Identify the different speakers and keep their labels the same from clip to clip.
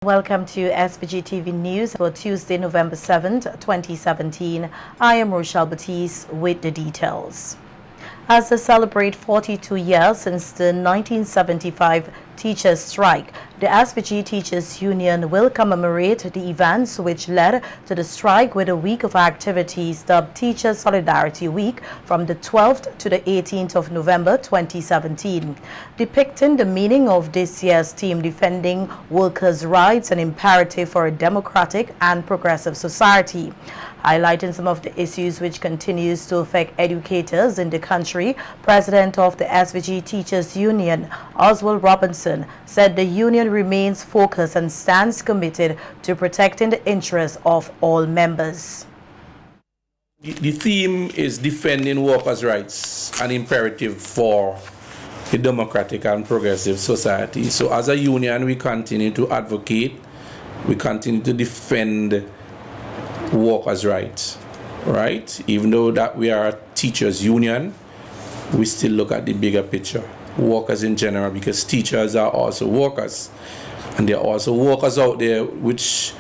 Speaker 1: Welcome to SVG-TV News for Tuesday, November 7th, 2017. I am Rochelle Batiste with the details. As they celebrate 42 years since the 1975 teachers' strike, the SVG Teachers Union will commemorate the events which led to the strike with a week of activities dubbed Teachers Solidarity Week from the 12th to the 18th of November 2017, depicting the meaning of this year's theme defending workers' rights and imperative for a democratic and progressive society. Highlighting some of the issues which continues to affect educators in the country, President of the SVG Teachers Union, Oswald Robinson, said the union remains focused and stands committed to protecting the interests of all members.
Speaker 2: The theme is defending workers' rights, an imperative for a democratic and progressive society. So as a union, we continue to advocate, we continue to defend workers' rights, right? Even though that we are a teachers union, we still look at the bigger picture, workers in general, because teachers are also workers, and there are also workers out there which,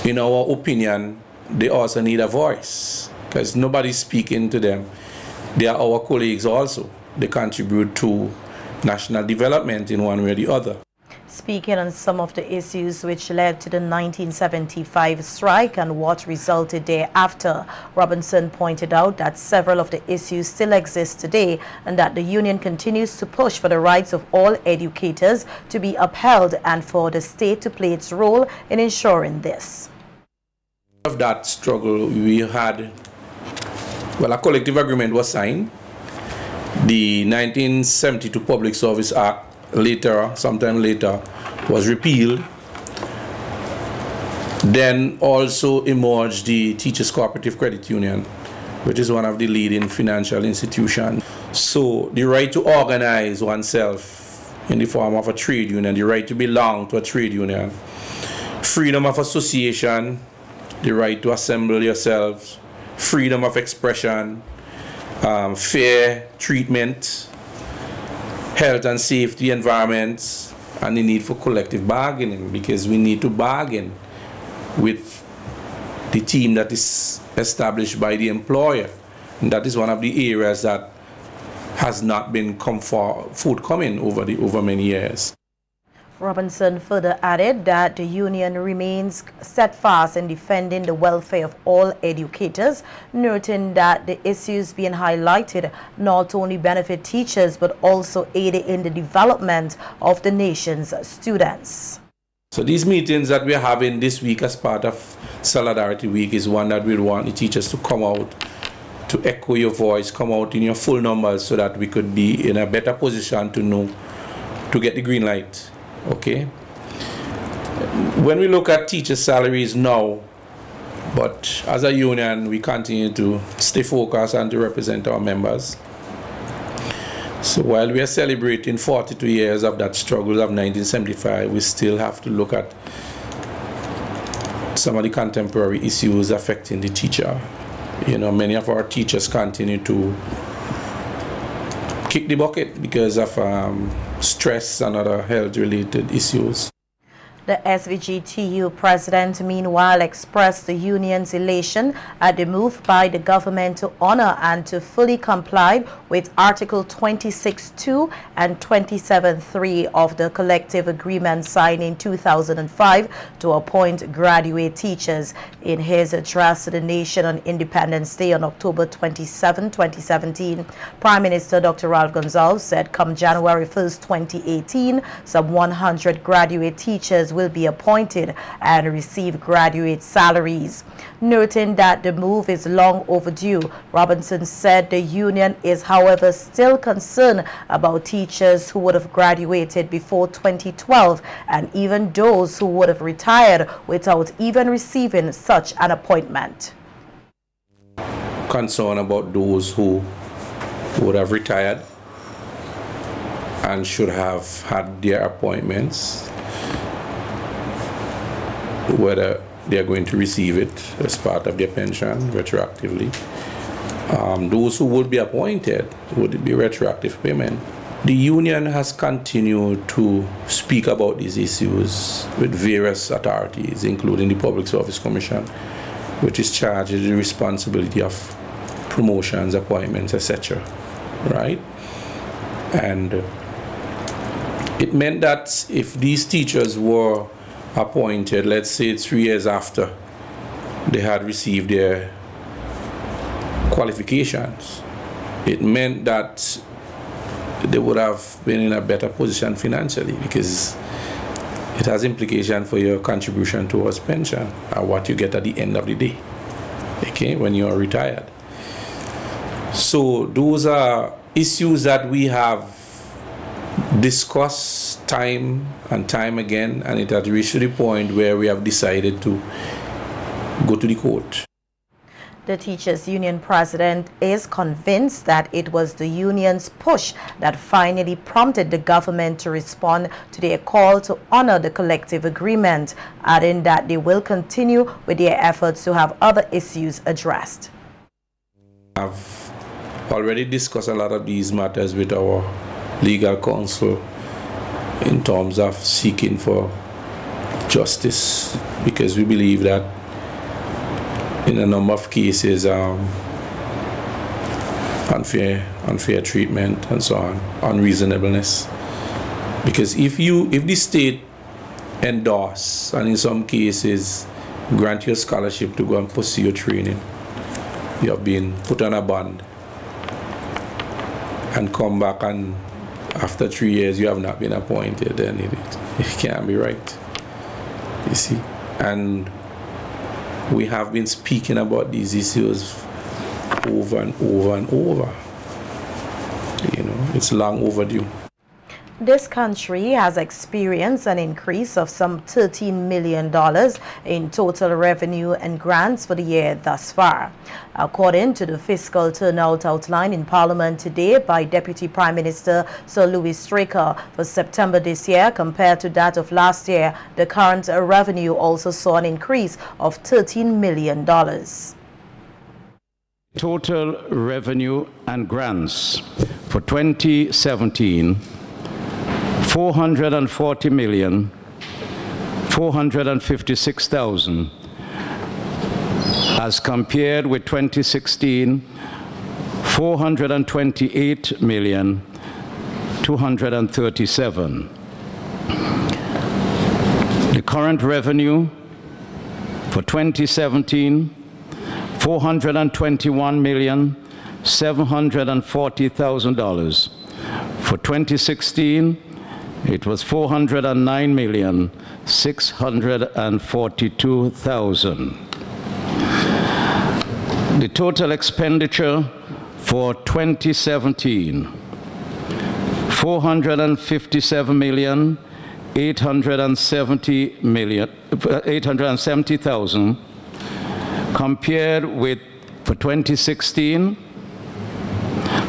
Speaker 2: in our opinion, they also need a voice, because nobody's speaking to them. They are our colleagues also. They contribute to national development in one way or the other.
Speaker 1: Speaking on some of the issues which led to the 1975 strike and what resulted thereafter, Robinson pointed out that several of the issues still exist today and that the union continues to push for the rights of all educators to be upheld and for the state to play its role in ensuring this.
Speaker 2: Of that struggle, we had, well, a collective agreement was signed. The 1972 Public Service Act sometime later, was repealed. Then also emerged the Teachers Cooperative Credit Union, which is one of the leading financial institutions. So the right to organize oneself in the form of a trade union, the right to belong to a trade union, freedom of association, the right to assemble yourselves, freedom of expression, fair treatment, health and safety environments, and the need for collective bargaining, because we need to bargain with the team that is established by the employer. And that is one of the areas that has not been forthcoming over many years.
Speaker 1: Robinson further added that the union remains steadfast in defending the welfare of all educators, noting that the issues being highlighted not only benefit teachers but also aid in the development of the nation's students.
Speaker 2: So these meetings that we're having this week as part of Solidarity Week is one that we want the teachers to come out, to echo your voice, come out in your full numbers so that we could be in a better position to get the green light. Okay. When we look at teacher salaries now, but as a union, we continue to stay focused and to represent our members. So while we are celebrating 42 years of that struggle of 1975, we still have to look at some of the contemporary issues affecting the teacher. You know, many of our teachers continue to kick the bucket because of stress and other health-related issues.
Speaker 1: The SVG-TU president, meanwhile, expressed the union's elation at the move by the government to honor and to fully comply with Article 26.2 and 27.3 of the collective agreement signed in 2005 to appoint graduate teachers. In his address to the nation on Independence Day on October 27, 2017, Prime Minister Dr. Ralph Gonsalves said come January 1st, 2018, some 100 graduate teachers will be appointed and receive graduate salaries. Noting that the move is long overdue, Robinson said the union is, however, still concerned about teachers who would have graduated before 2012 and even those who would have retired without even receiving such an appointment.
Speaker 2: Concern about those who would have retired and should have had their appointments, whether they are going to receive it as part of their pension retroactively. Those who would be appointed, would it be retroactive payment? The union has continued to speak about these issues with various authorities, including the Public Service Commission, which is charged with the responsibility of promotions, appointments, etc. Right? And it meant that if these teachers were appointed, let's say 3 years after they had received their qualifications, it meant that they would have been in a better position financially, because it has implication for your contribution towards pension and what you get at the end of the day, okay, when you are retired. So those are issues that we have discussed time and time again, and it has reached the point where we have decided to go to the court.
Speaker 1: The teachers' union president is convinced that it was the union's push that finally prompted the government to respond to their call to honor the collective agreement, adding that they will continue with their efforts to have other issues addressed.
Speaker 2: I've already discussed a lot of these matters with our legal counsel in terms of seeking for justice, because we believe that in a number of cases, unfair treatment and so on, unreasonableness. Because if the state endorse and in some cases grant you a scholarship to go and pursue your training, you have been put on a bond and come back, and after 3 years you have not been appointed, then it can't be right, you see. And we have been speaking about these issues over and over and over. You know, it's long overdue.
Speaker 1: This country has experienced an increase of some $13 million in total revenue and grants for the year thus far. According to the fiscal turnout outlined in Parliament today by Deputy Prime Minister Sir Louis Straker for September this year compared to that of last year, the current revenue also saw an increase of $13 million.
Speaker 3: Total revenue and grants for 2017, $440,456,000, as compared with 2016, $428,237,000. The current revenue for 2017, $421,740,000. For 2016, it was $409,642,000. The total expenditure for 2017, $457,870,000, compared with, for 2016,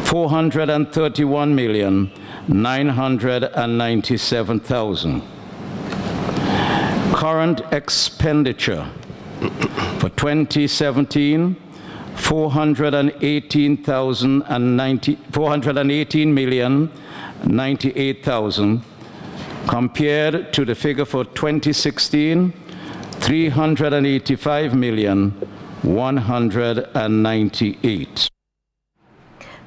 Speaker 3: $431,997,000. Current expenditure for 2017, $418,098,000, compared to the figure for 2016, $385,198,000.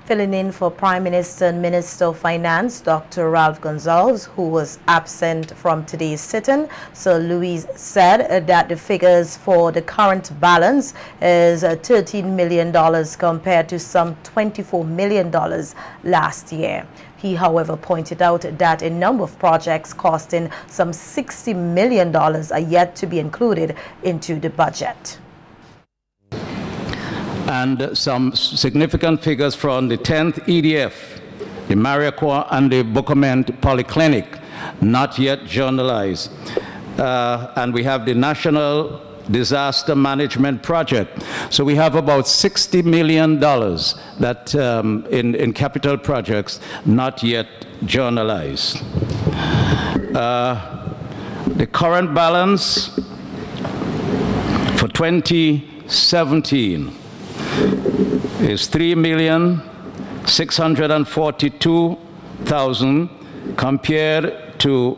Speaker 1: Filling in for Prime Minister and Minister of Finance, Dr. Ralph Gonsalves, who was absent from today's sitting, Sir Louis said that the figures for the current balance is $13 million compared to some $24 million last year. He, however, pointed out that a number of projects costing some $60 million are yet to be included into the budget.
Speaker 3: And some significant figures from the 10th EDF, the Mariaqua and the Bookament Polyclinic, not yet journalized. And we have the National Disaster Management Project. So we have about $60 million that in capital projects not yet journalized. The current balance for 2017 is $3,642,000 thousand compared to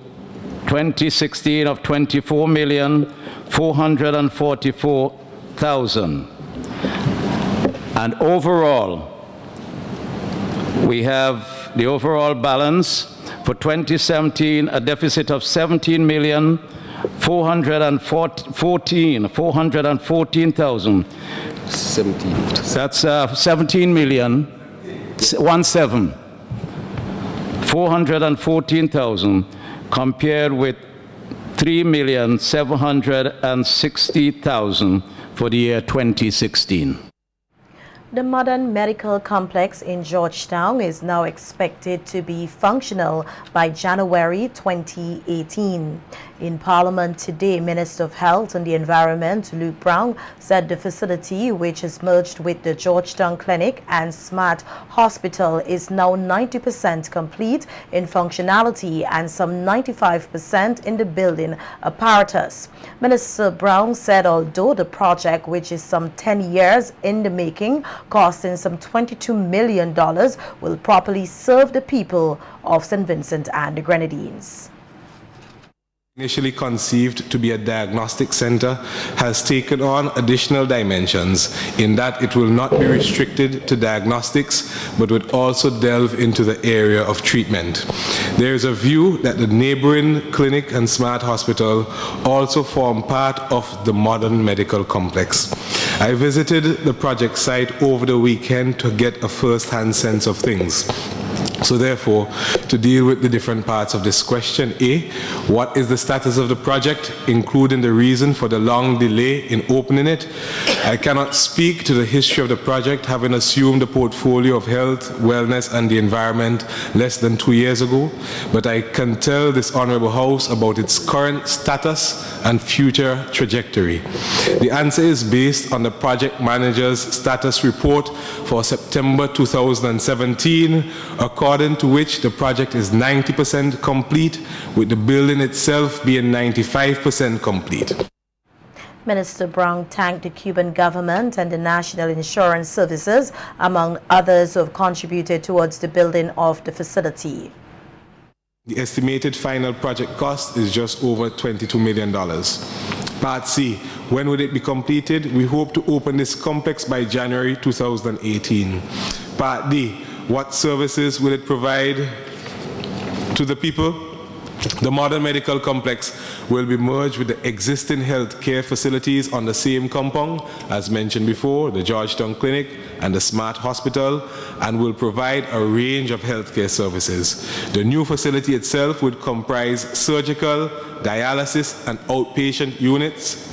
Speaker 3: 2016 of 24,444,000. And overall, we have the overall balance for 2017, a deficit of 17,414,000. That's 414,000 compared with 3,760,000 for the year 2016.
Speaker 1: The modern medical complex in Georgetown is now expected to be functional by January 2018. In Parliament today, Minister of Health and the Environment, Luke Brown, said the facility, which is merged with the Georgetown Clinic and Smart Hospital, is now 90% complete in functionality and some 95% in the building apparatus. Minister Brown said although the project, which is some 10 years in the making, costing some $22 million, will properly serve the people of St. Vincent and the Grenadines.
Speaker 4: Initially conceived to be a diagnostic center, has taken on additional dimensions in that it will not be restricted to diagnostics but would also delve into the area of treatment. There is a view that the neighboring clinic and Smart Hospital also form part of the modern medical complex. I visited the project site over the weekend to get a first-hand sense of things. So therefore, to deal with the different parts of this question, A, what is the status of the project, including the reason for the long delay in opening it? I cannot speak to the history of the project, having assumed the portfolio of health, wellness and the environment less than 2 years ago, but I can tell this Honorable House about its current status and future trajectory. The answer is based on the project manager's status report for September 2017, according to which the project is 90% complete, with the building itself being 95% complete.
Speaker 1: Minister Brown thanked the Cuban government and the National Insurance Services, among others, who have contributed towards the building of the facility.
Speaker 4: The estimated final project cost is just over $22 million. Part C, when would it be completed? We hope to open this complex by January 2018. Part D, what services will it provide to the people? The modern medical complex will be merged with the existing health care facilities on the same compound, as mentioned before, the Georgetown Clinic and the Smart Hospital, and will provide a range of healthcare services. The new facility itself would comprise surgical, dialysis, and outpatient units,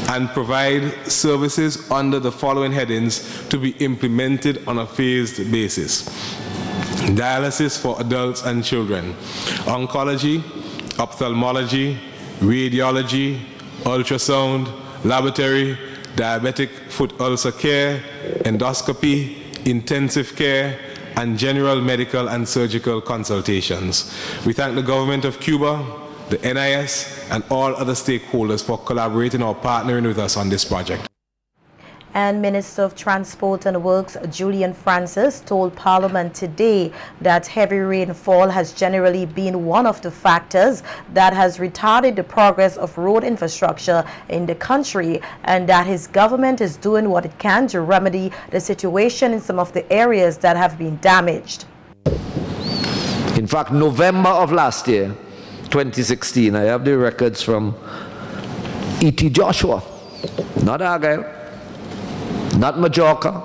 Speaker 4: and provide services under the following headings to be implemented on a phased basis. Dialysis for adults and children, oncology, ophthalmology, radiology, ultrasound, laboratory, diabetic foot ulcer care, endoscopy, intensive care, and general medical and surgical consultations. We thank the government of Cuba, the NIS, and all other stakeholders for collaborating or partnering with us on this project.
Speaker 1: And Minister of Transport and Works Julian Francis told Parliament today that heavy rainfall has generally been one of the factors that has retarded the progress of road infrastructure in the country, and that his government is doing what it can to remedy the situation in some of the areas that have been damaged.
Speaker 5: In fact, November of last year, 2016, I have the records from E.T. Joshua, not Argyle, not Majorca,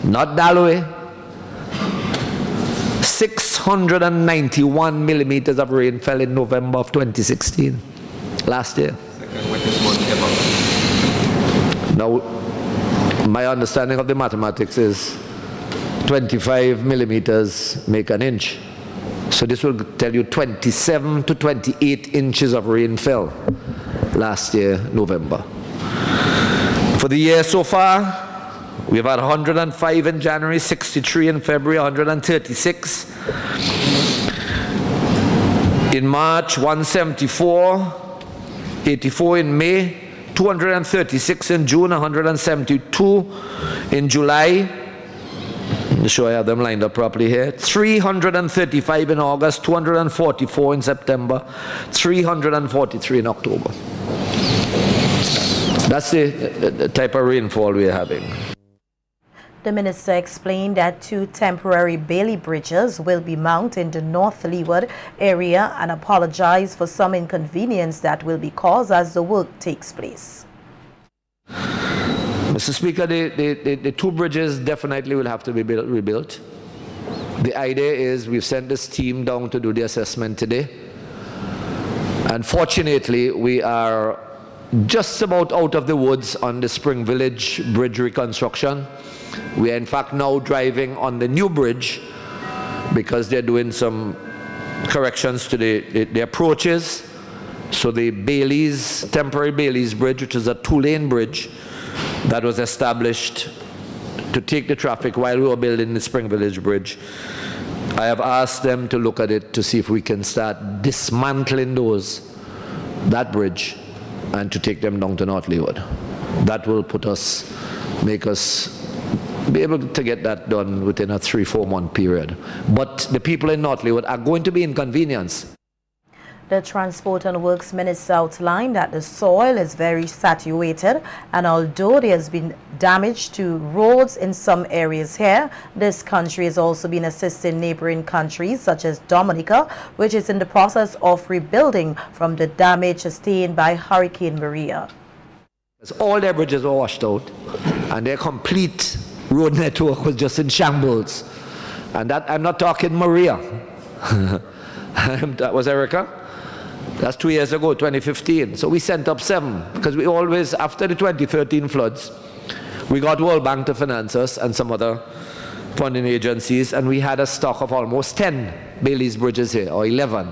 Speaker 5: not Dalloway. 691 millimeters of rain fell in November of 2016, last year.
Speaker 6: Second wettest month ever.
Speaker 5: Now, my understanding of the mathematics is 25 millimeters make an inch. So this will tell you 27 to 28 inches of rain fell last year, November. For the year so far, we've had 105 in January, 63 in February, 136. In March, 174, 84 in May, 236 in June, 172 in July, sure I have them lined up properly here. 335 in August, 244 in September, 343 in October. That's the type of rainfall we're having.
Speaker 1: The minister explained that 2 temporary Bailey bridges will be mounted in the North Leeward area and apologized for some inconvenience that will be caused as the work takes place.
Speaker 5: Mr. Speaker, the 2 bridges definitely will have to be rebuilt. The idea is we've sent this team down to do the assessment today. Unfortunately, we are just about out of the woods on the Spring Village bridge reconstruction. We are in fact now driving on the new bridge because they're doing some corrections to the approaches. So the Bailey's, temporary Bailey's bridge, which is a 2-lane bridge that was established to take the traffic while we were building the Spring Village bridge, I have asked them to look at it to see if we can start dismantling that bridge and to take them down to North Leeward. That will make us be able to get that done within a 3-4 month period. But the people in North Leeward are going to be inconvenienced.
Speaker 1: The Transport and Works Minister outlined that the soil is very saturated, and although there has been damage to roads in some areas here, this country has also been assisting neighboring countries such as Dominica, which is in the process of rebuilding from the damage sustained by Hurricane Maria.
Speaker 5: All their bridges were washed out, and their complete road network was just in shambles. And that, I'm not talking Maria. That was Erica. That's 2 years ago, 2015. So we sent up 7, because we always, after the 2013 floods, we got World Bank to finance us and some other funding agencies, and we had a stock of almost 10 Bailey's bridges here, or 11.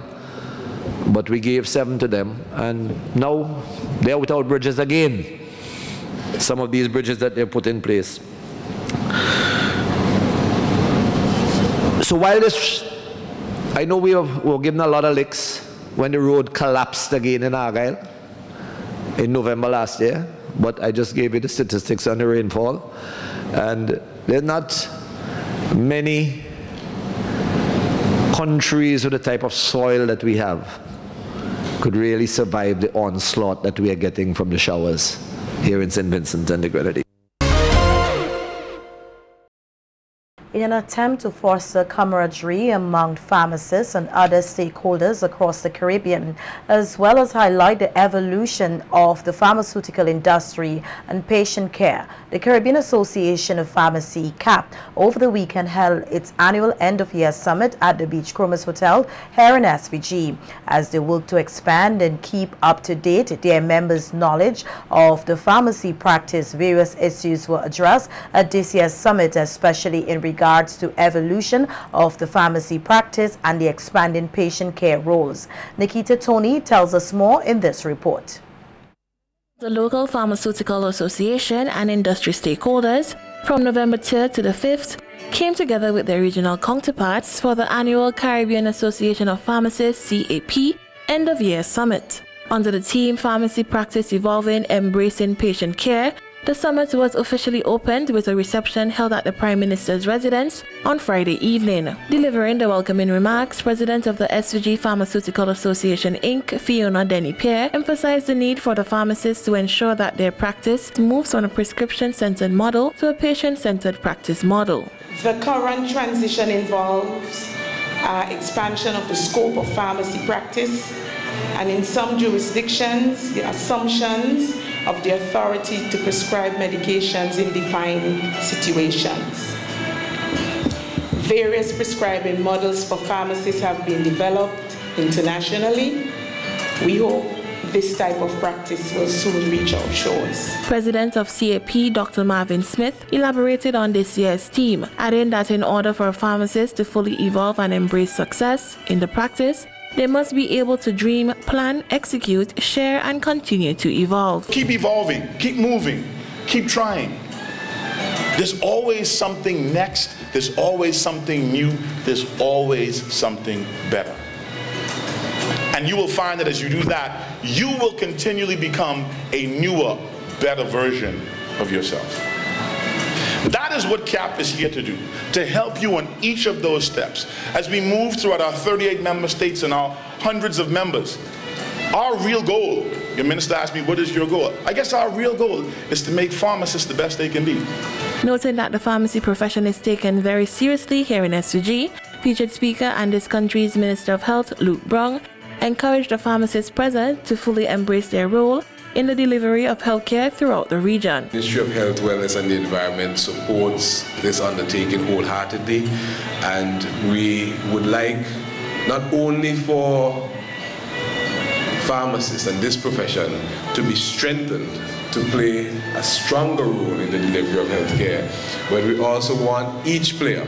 Speaker 5: But we gave 7 to them, and now they're without bridges again. Some of these bridges that they put in place. So while this, I know we were given a lot of licks when the road collapsed again in Argyle in November last year, but I just gave you the statistics on the rainfall, and there are not many countries with the type of soil that we have could really survive the onslaught that we are getting from the showers here in St. Vincent and the Grenadines.
Speaker 1: In an attempt to foster camaraderie among pharmacists and other stakeholders across the Caribbean, as well as highlight the evolution of the pharmaceutical industry and patient care, the Caribbean Association of Pharmacy, CAP, over the weekend held its annual end-of-year summit at the Beachcombers Hotel here in SVG, as they work to expand and keep up to date their members' knowledge of the pharmacy practice. Various issues were addressed at this year's summit, especially in regards to evolution of the pharmacy practice and the expanding patient care roles. Nikita Tony tells us more in this report.
Speaker 6: The local pharmaceutical association and industry stakeholders from November 3rd to the 5th came together with their regional counterparts for the annual Caribbean Association of Pharmacists (CAP) end-of-year summit. Under the theme Pharmacy Practice Evolving, Embracing Patient Care, the summit was officially opened with a reception held at the Prime Minister's residence on Friday evening. Delivering the welcoming remarks, President of the SVG Pharmaceutical Association Inc., Fiona Denny-Pierre, emphasized the need for the pharmacists to ensure that their practice moves from a prescription-centered model to a patient-centered practice model.
Speaker 7: The current transition involves expansion of the scope of pharmacy practice, and in some jurisdictions, the assumptions of the authority to prescribe medications in defined situations. Various prescribing models for pharmacists have been developed internationally. We hope this type of practice will soon reach our shores.
Speaker 6: President of CAP, Dr. Marvin Smith, elaborated on this year's theme, adding that in order for a pharmacist to fully evolve and embrace success in the practice, they must be able to dream, plan, execute, share, and continue to evolve.
Speaker 8: Keep evolving, keep moving, keep trying. There's always something next, there's always something new, there's always something better. And you will find that as you do that, you will continually become a newer, better version of yourself. That is what CAP is here to do, to help you on each of those steps. As we move throughout our 38 member states and our hundreds of members, our real goal, your minister asked me, what is your goal? I guess our real goal is to make pharmacists the best they can be.
Speaker 6: Noting that the pharmacy profession is taken very seriously here in SVG, featured speaker and this country's Minister of Health, Luke Brong, encouraged the pharmacists present to fully embrace their role in the delivery of healthcare throughout the region.
Speaker 9: The Ministry of Health, Wellness and the Environment supports this undertaking wholeheartedly, and we would like not only for pharmacists and this profession to be strengthened to play a stronger role in the delivery of healthcare, but we also want each player.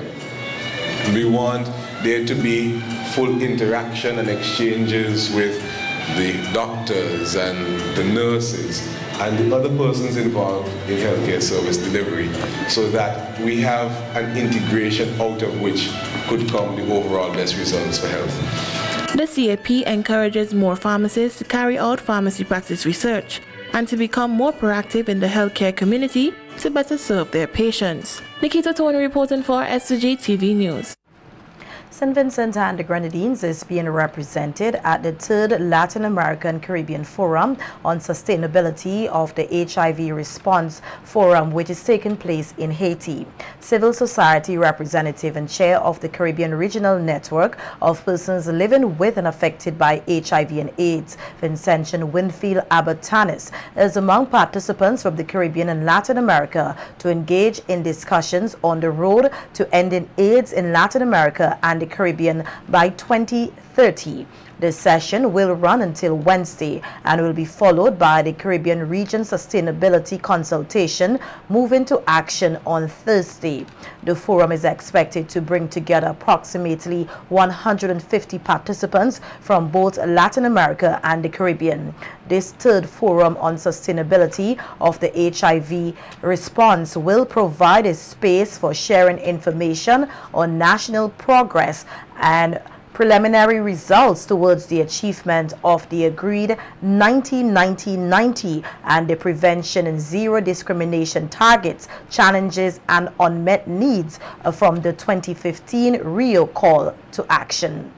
Speaker 9: We want there to be full interaction and exchanges with the doctors and the nurses and the other persons involved in healthcare service delivery, so that we have an integration out of which could come the overall best results for health.
Speaker 6: The CAP encourages more pharmacists to carry out pharmacy practice research and to become more proactive in the healthcare community to better serve their patients. Nikita Tony reporting for SVG-TV News.
Speaker 1: St. Vincent and the Grenadines is being represented at the 3rd Latin American Caribbean Forum on Sustainability of the HIV Response Forum, which is taking place in Haiti. Civil society representative and chair of the Caribbean Regional Network of Persons Living with and Affected by HIV and AIDS, Vincentian Winfield Abertanis, is among participants from the Caribbean and Latin America to engage in discussions on the road to ending AIDS in Latin America and the Caribbean by 2030. This session will run until Wednesday and will be followed by the Caribbean Region Sustainability Consultation moving to action on Thursday. The forum is expected to bring together approximately 150 participants from both Latin America and the Caribbean. This 3rd Forum on Sustainability of the HIV Response will provide a space for sharing information on national progress and preliminary results towards the achievement of the agreed 1990-90 and the prevention and zero discrimination targets, challenges and unmet needs from the 2015 Rio Call to Action.